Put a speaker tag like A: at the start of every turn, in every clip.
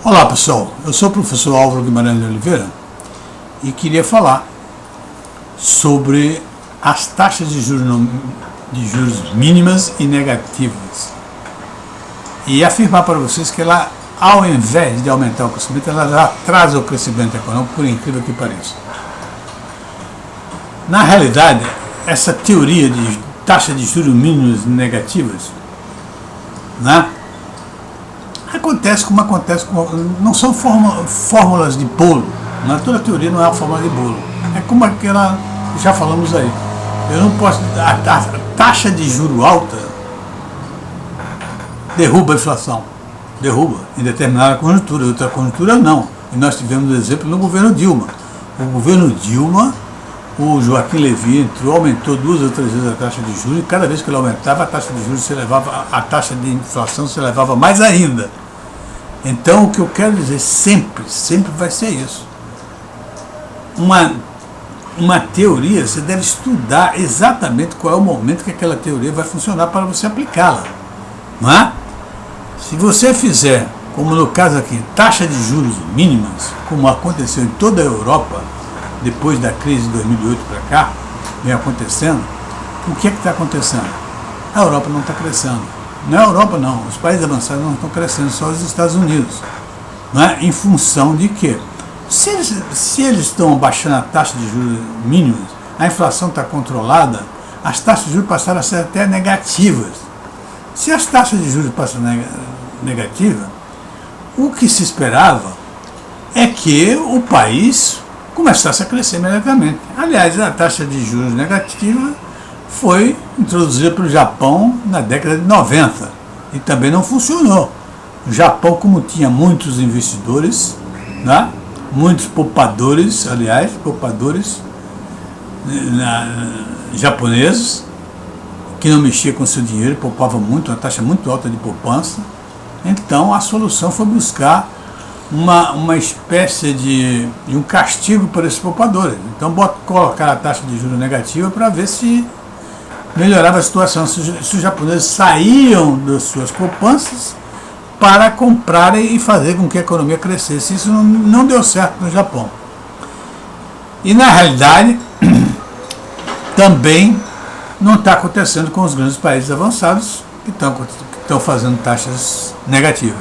A: Olá pessoal, eu sou o professor Álvaro Guimarães de Oliveira e queria falar sobre as taxas de juros mínimas e negativas e afirmar para vocês que ela, ao invés de aumentar o crescimento, ela já atrasa o crescimento econômico, por incrível que pareça. Na realidade, essa teoria de taxa de juros mínimos e negativas, né, acontece como não são fórmulas de bolo, né? Toda teoria não é uma fórmula de bolo, é como aquela que já falamos aí. Eu não posso, a taxa de juro alta derruba a inflação, derruba em determinada conjuntura, em outra conjuntura não. E nós tivemos um exemplo no governo Dilma. O governo Dilma, o Joaquim Levy entrou, aumentou 2 ou 3 vezes a taxa de juros, e cada vez que ele aumentava, a taxa de juros se elevava, a taxa de inflação se elevava mais ainda. Então, o que eu quero dizer sempre vai ser isso. Uma teoria, você deve estudar exatamente qual é o momento que aquela teoria vai funcionar para você aplicá-la. Não é? Se você fizer, como no caso aqui, taxa de juros mínimas, como aconteceu em toda a Europa, depois da crise de 2008 para cá, vem acontecendo, o que é que está acontecendo? A Europa não está crescendo. Não é a Europa não, os países avançados não estão crescendo, só os Estados Unidos. Não é? Em função de quê? Se eles estão baixando a taxa de juros mínimos, a inflação está controlada, as taxas de juros passaram a ser até negativas. Se as taxas de juros passam negativas, o que se esperava é que o país começasse a crescer imediatamente. Aliás, a taxa de juros negativa foi introduzida pelo Japão na década de 90 e também não funcionou. O Japão, como tinha muitos investidores, né, muitos poupadores, japoneses, que não mexiam com seu dinheiro, poupavam muito, uma taxa muito alta de poupança. Então a solução foi buscar uma espécie de um castigo para esses poupadores. Então colocar a taxa de juros negativa para ver se melhorava a situação, se os japoneses saíam das suas poupanças para comprarem e fazer com que a economia crescesse. Isso não deu certo no Japão. E na realidade, também não está acontecendo com os grandes países avançados que estão fazendo taxas negativas.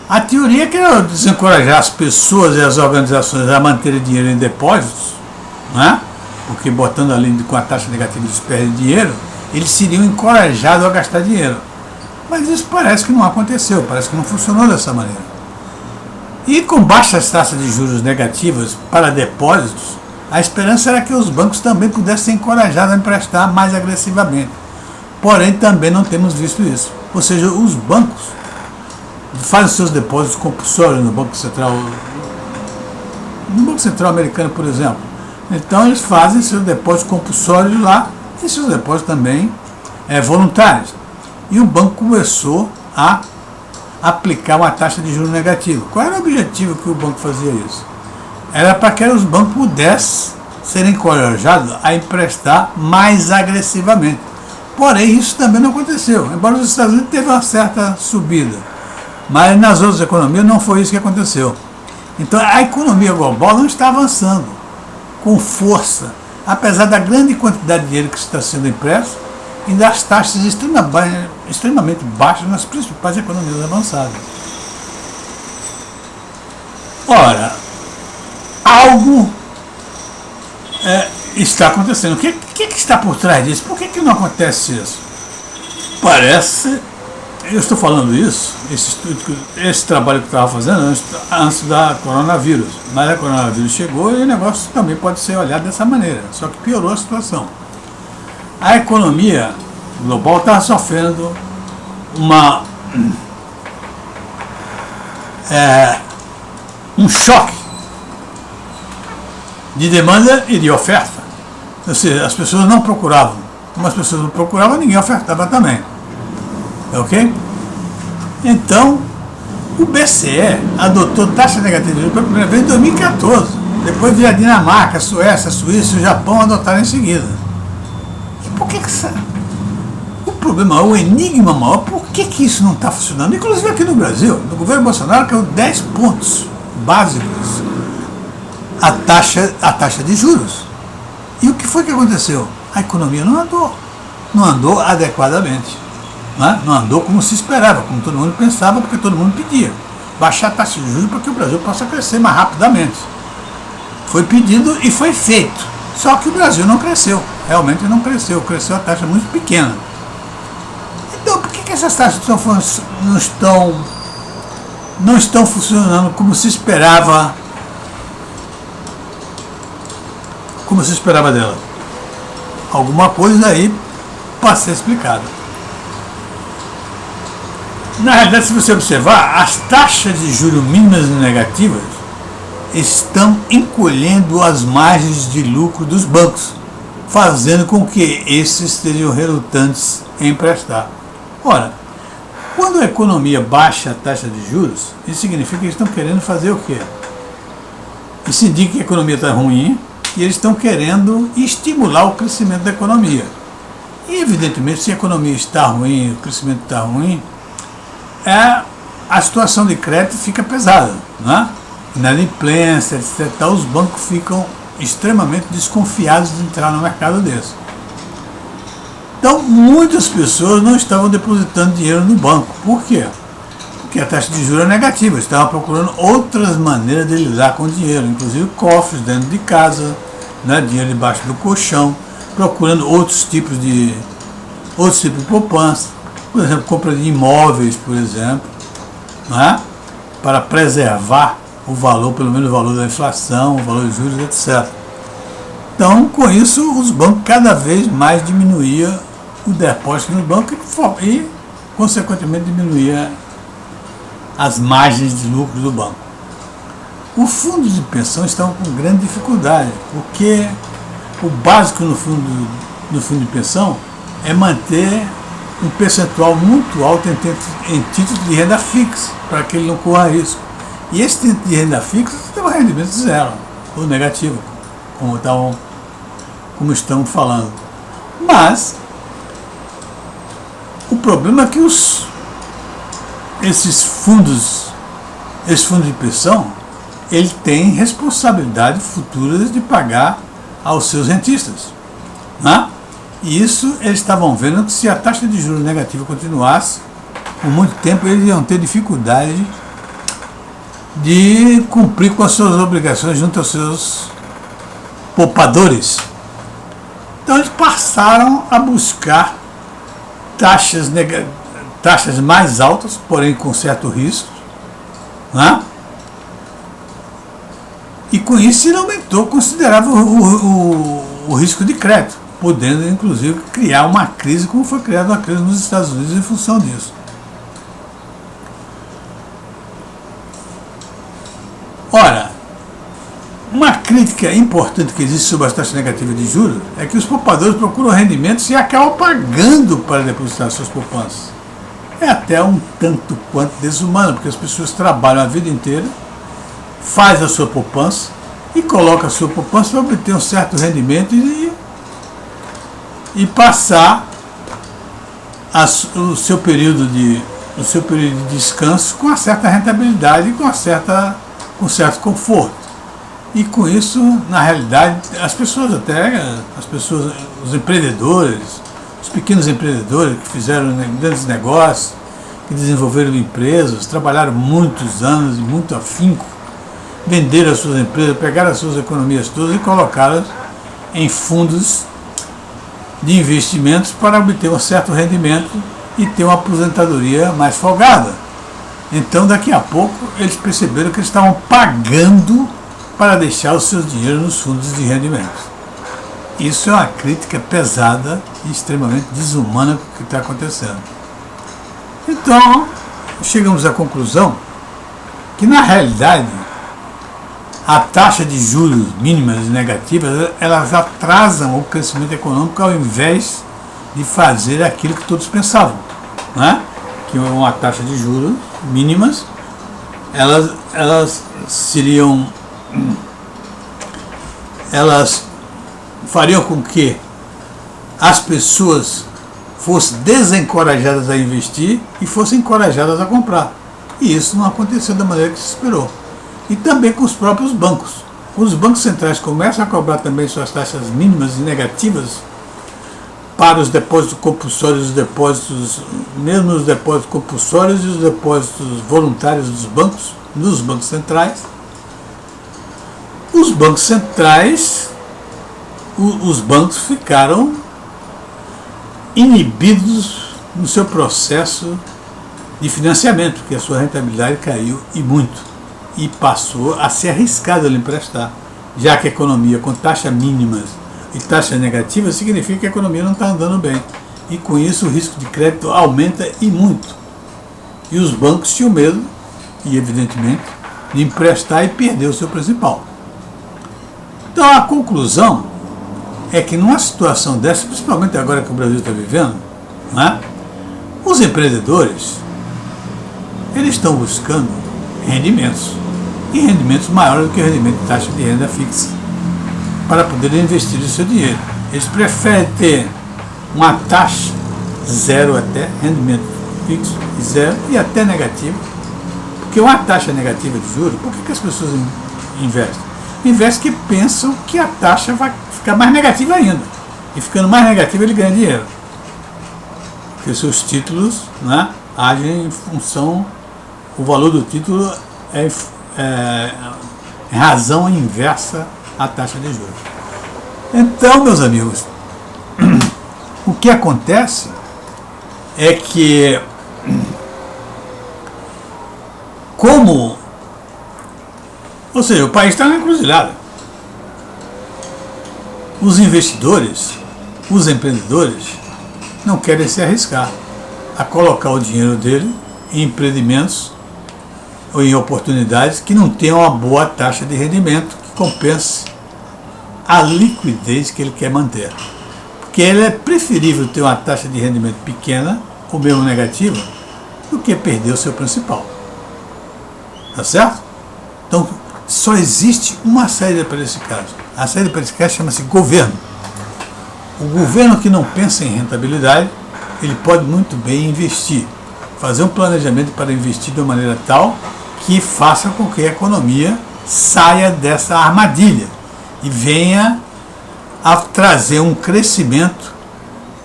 A: A teoria é que era desencorajar as pessoas e as organizações a manterem dinheiro em depósitos, né? Porque botando ali com a taxa negativa eles perdem dinheiro, eles seriam encorajados a gastar dinheiro. Mas isso parece que não aconteceu, parece que não funcionou dessa maneira. E com baixas taxas de juros negativas para depósitos, a esperança era que os bancos também pudessem ser encorajados a emprestar mais agressivamente. Porém, também não temos visto isso. Ou seja, os bancos fazem seus depósitos compulsórios no Banco Central americano, por exemplo. Então eles fazem seus depósitos compulsórios lá e seus depósitos também voluntários. E o banco começou a aplicar uma taxa de juros negativa. Qual era o objetivo que o banco fazia isso? Era para que os bancos pudessem ser encorajados a emprestar mais agressivamente. Porém, isso também não aconteceu. Embora os Estados Unidos teve uma certa subida, mas nas outras economias não foi isso que aconteceu. Então a economia global não está avançando com força, apesar da grande quantidade de dinheiro que está sendo impresso e das taxas extremamente baixas nas principais economias avançadas. Ora, algo está acontecendo. O que está por trás disso? Por que não acontece isso? Parece, eu estou falando isso, esse trabalho que eu estava fazendo antes da coronavírus. Mas a coronavírus chegou e o negócio também pode ser olhado dessa maneira, só que piorou a situação. A economia global está sofrendo um choque de demanda e de oferta. Ou seja, as pessoas não procuravam. Como as pessoas não procuravam, ninguém ofertava também. Ok? Então, o BCE adotou taxa negativa de juros pela primeira vez em 2014. Depois veio a Dinamarca, a Suécia, a Suíça e o Japão adotaram em seguida. E por que problema, o enigma maior, por que isso não está funcionando? Inclusive aqui no Brasil, no governo Bolsonaro caiu 10 pontos básicos a taxa de juros. E o que foi que aconteceu? A economia não andou adequadamente, não andou como se esperava, como todo mundo pensava, porque todo mundo pedia. Baixar a taxa de juros para que o Brasil possa crescer mais rapidamente. Foi pedido e foi feito. Só que o Brasil não cresceu, realmente não cresceu, cresceu a taxa muito pequena. Então, por que essas taxas não estão funcionando como se esperava dela? Alguma coisa aí para ser explicada. Na realidade, se você observar, as taxas de juros mínimas e negativas estão encolhendo as margens de lucro dos bancos, fazendo com que esses estejam relutantes em emprestar. Ora, quando a economia baixa a taxa de juros, isso significa que eles estão querendo fazer o quê? Isso indica que a economia está ruim e eles estão querendo estimular o crescimento da economia. E, evidentemente, se a economia está ruim, o crescimento está ruim, a situação de crédito fica pesada, né? Inadimplência, etc. Os bancos ficam extremamente desconfiados de entrar no mercado desse. Então, muitas pessoas não estavam depositando dinheiro no banco. Por quê? Porque a taxa de juros é negativa. Eles estavam procurando outras maneiras de lidar com o dinheiro, inclusive cofres dentro de casa, né? Dinheiro debaixo do colchão, procurando outros tipos de poupança. Por exemplo, compra de imóveis, por exemplo, né? Para preservar o valor, pelo menos o valor da inflação, o valor dos juros, etc. Então, com isso, os bancos cada vez mais diminuíam o depósito no banco e, consequentemente, diminuía as margens de lucro do banco. Os fundos de pensão estão com grande dificuldade, porque o básico no fundo de pensão é manter um percentual muito alto em títulos de renda fixa, para que ele não corra risco. E esse título de renda fixa tem um rendimento zero, ou negativo, como estamos falando. Mas o problema é que esses fundos de pensão, ele tem responsabilidade futura de pagar aos seus rentistas, né? E isso eles estavam vendo que se a taxa de juros negativa continuasse, por muito tempo eles iam ter dificuldade de cumprir com as suas obrigações junto aos seus poupadores. Então eles passaram a buscar taxas mais altas, porém com certo risco, né? E com isso ele aumentou consideravelmente o risco de crédito, podendo inclusive criar uma crise, como foi criada uma crise nos Estados Unidos em função disso. Ora, uma crítica importante que existe sobre as taxas negativas de juros é que os poupadores procuram rendimentos e acabam pagando para depositar suas poupanças. É até um tanto quanto desumano, porque as pessoas trabalham a vida inteira, fazem a sua poupança e colocam a sua poupança para obter um certo rendimento e passar o seu período de descanso com uma certa rentabilidade e com certo conforto. E com isso, na realidade, os empreendedores, os pequenos empreendedores que fizeram grandes negócios, que desenvolveram empresas, trabalharam muitos anos e muito afinco, venderam as suas empresas, pegaram as suas economias todas e colocaram em fundos de investimentos para obter um certo rendimento e ter uma aposentadoria mais folgada. Então, daqui a pouco, eles perceberam que eles estavam pagando para deixar os seus dinheiros nos fundos de rendimentos. Isso é uma crítica pesada e extremamente desumana para o que está acontecendo. Então, chegamos à conclusão que, na realidade, a taxa de juros mínimas e negativas, elas atrasam o crescimento econômico ao invés de fazer aquilo que todos pensavam, né? Que uma taxa de juros mínimas, elas fariam com que as pessoas fossem desencorajadas a investir e fossem encorajadas a comprar. E isso não aconteceu da maneira que se esperou. E também com os próprios bancos. Quando os bancos centrais começam a cobrar também suas taxas mínimas e negativas para os depósitos compulsórios, os depósitos, mesmo os depósitos compulsórios e os depósitos voluntários dos bancos, nos bancos centrais, os bancos centrais, os bancos ficaram inibidos no seu processo de financiamento, porque a sua rentabilidade caiu e muito, e passou a ser arriscado ele emprestar, já que a economia com taxas mínimas e taxas negativas significa que a economia não está andando bem, e com isso o risco de crédito aumenta e muito. E os bancos tinham medo, e evidentemente, de emprestar e perder o seu principal. Então a conclusão é que numa situação dessa, principalmente agora que o Brasil está vivendo, né, os empreendedores, eles estão buscando rendimentos, e rendimentos maiores do que o rendimento de taxa de renda fixa, para poder investir o seu dinheiro. Eles preferem ter uma taxa zero até, rendimento fixo zero e até negativo, porque uma taxa negativa de juros, por que as pessoas investem? Investem que pensam que a taxa vai ficar mais negativa ainda, e ficando mais negativa ele ganha dinheiro, porque seus títulos, né, agem em função, o valor do título é razão inversa à taxa de juros. Então, meus amigos, o que acontece é que, ou seja, o país está na encruzilhada. Os investidores, os empreendedores, não querem se arriscar a colocar o dinheiro dele em empreendimentos ou em oportunidades que não tenham uma boa taxa de rendimento que compense a liquidez que ele quer manter. Porque ele é preferível ter uma taxa de rendimento pequena ou mesmo negativa do que perder o seu principal. Tá certo? Então, só existe uma saída para esse caso. A saída para esse caso chama-se governo. O governo que não pensa em rentabilidade, ele pode muito bem investir, fazer um planejamento para investir de uma maneira tal que faça com que a economia saia dessa armadilha e venha a trazer um crescimento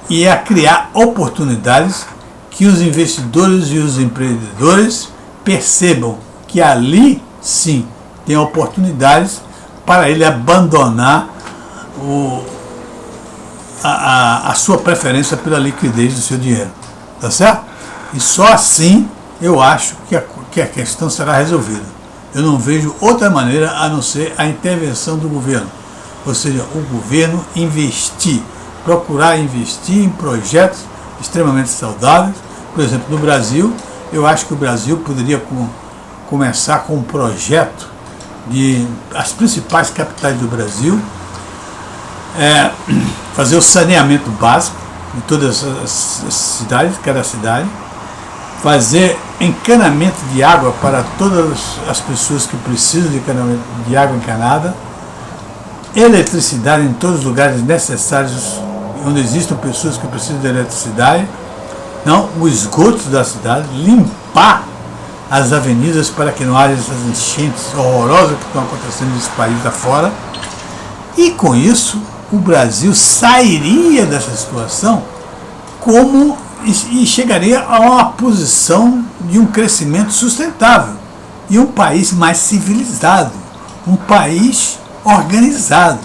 A: e a criar oportunidades que os investidores e os empreendedores percebam que ali sim tem oportunidades para ele abandonar a sua preferência pela liquidez do seu dinheiro. Tá certo? E só assim eu acho que a questão será resolvida. Eu não vejo outra maneira a não ser a intervenção do governo. Ou seja, o governo procurar investir em projetos extremamente saudáveis. Por exemplo, no Brasil, eu acho que o Brasil poderia começar com um projeto de as principais capitais do Brasil, fazer o saneamento básico de todas as cidades, cada cidade, fazer encanamento de água para todas as pessoas que precisam de água encanada, eletricidade em todos os lugares necessários onde existam pessoas que precisam de eletricidade, não, o esgoto da cidade, limpar as avenidas para que não haja essas enchentes horrorosas que estão acontecendo nesse país afora, e com isso o Brasil sairia dessa situação e chegaria a uma posição de um crescimento sustentável e um país mais civilizado, um país organizado,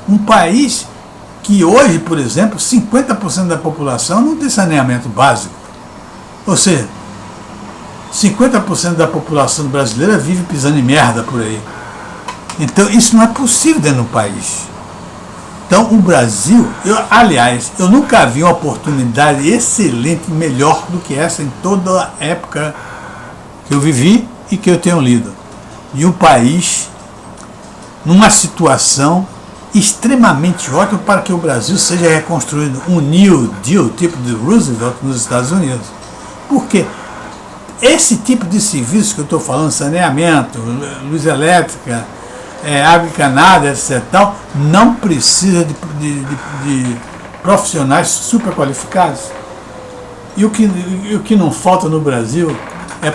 A: um país que hoje, por exemplo, 50% da população não tem saneamento básico. Ou seja, 50% da população brasileira vive pisando em merda por aí. Então isso não é possível dentro do país. Então o Brasil, eu nunca vi uma oportunidade excelente, melhor do que essa em toda a época que eu vivi e que eu tenho lido. E o país numa situação extremamente ótima para que o Brasil seja reconstruído, um New Deal, tipo de Roosevelt nos Estados Unidos. Por quê? Esse tipo de serviço que eu estou falando, saneamento, luz elétrica, água encanada, etc., não precisa de profissionais super qualificados. E o que não falta no Brasil é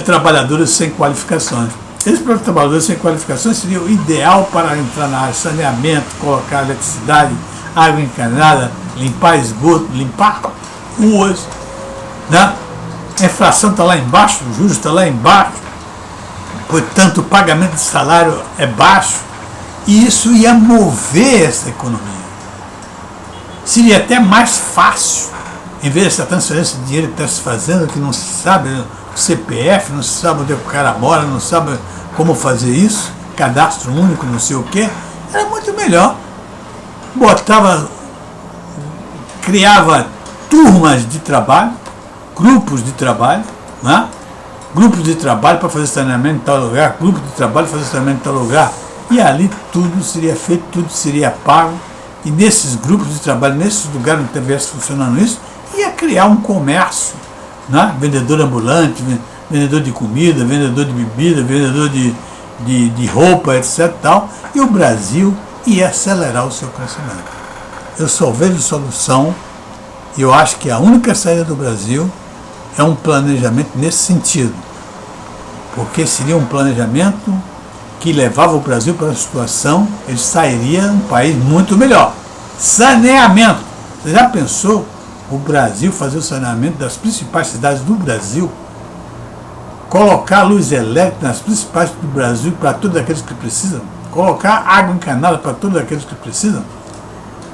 A: trabalhadores sem qualificações. Esses trabalhadores sem qualificações seriam o ideal para entrar na área de saneamento, colocar eletricidade, água encanada, limpar esgoto, limpar ruas, né? A inflação está lá embaixo, os juros estão lá embaixo, portanto o pagamento de salário é baixo, e isso ia mover essa economia. Seria até mais fácil, em vez dessa transferência de dinheiro que está se fazendo, que não se sabe o CPF, não se sabe onde o cara mora, não sabe como fazer isso, cadastro único, não sei o que, era muito melhor. Criava turmas de trabalho, grupos de trabalho, né? Grupos de trabalho para fazer saneamento em tal lugar, grupos de trabalho para fazer saneamento em tal lugar, e ali tudo seria feito, tudo seria pago. E nesses grupos de trabalho, nesses lugares onde estivesse funcionando isso, ia criar um comércio, né? Vendedor ambulante, vendedor de comida, vendedor de bebida, vendedor de roupa, etc. Tal, e o Brasil ia acelerar o seu crescimento. Eu só vejo solução, e eu acho que a única saída do Brasil é um planejamento nesse sentido, porque seria um planejamento que levava o Brasil para a situação, ele sairia um país muito melhor. Saneamento. Você já pensou o Brasil fazer o saneamento das principais cidades do Brasil? Colocar luz elétrica nas principais do Brasil para todos aqueles que precisam? Colocar água encanada para todos aqueles que precisam?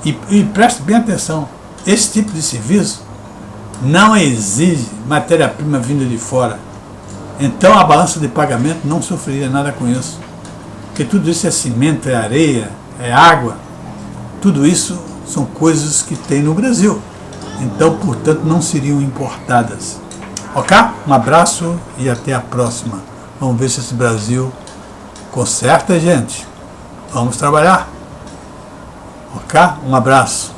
A: E preste bem atenção, esse tipo de serviço não exige matéria-prima vinda de fora. Então a balança de pagamento não sofreria nada com isso. Porque tudo isso é cimento, é areia, é água. Tudo isso são coisas que tem no Brasil. Então, portanto, não seriam importadas. Ok? Um abraço e até a próxima. Vamos ver se esse Brasil conserta, gente. Vamos trabalhar. Ok? Um abraço.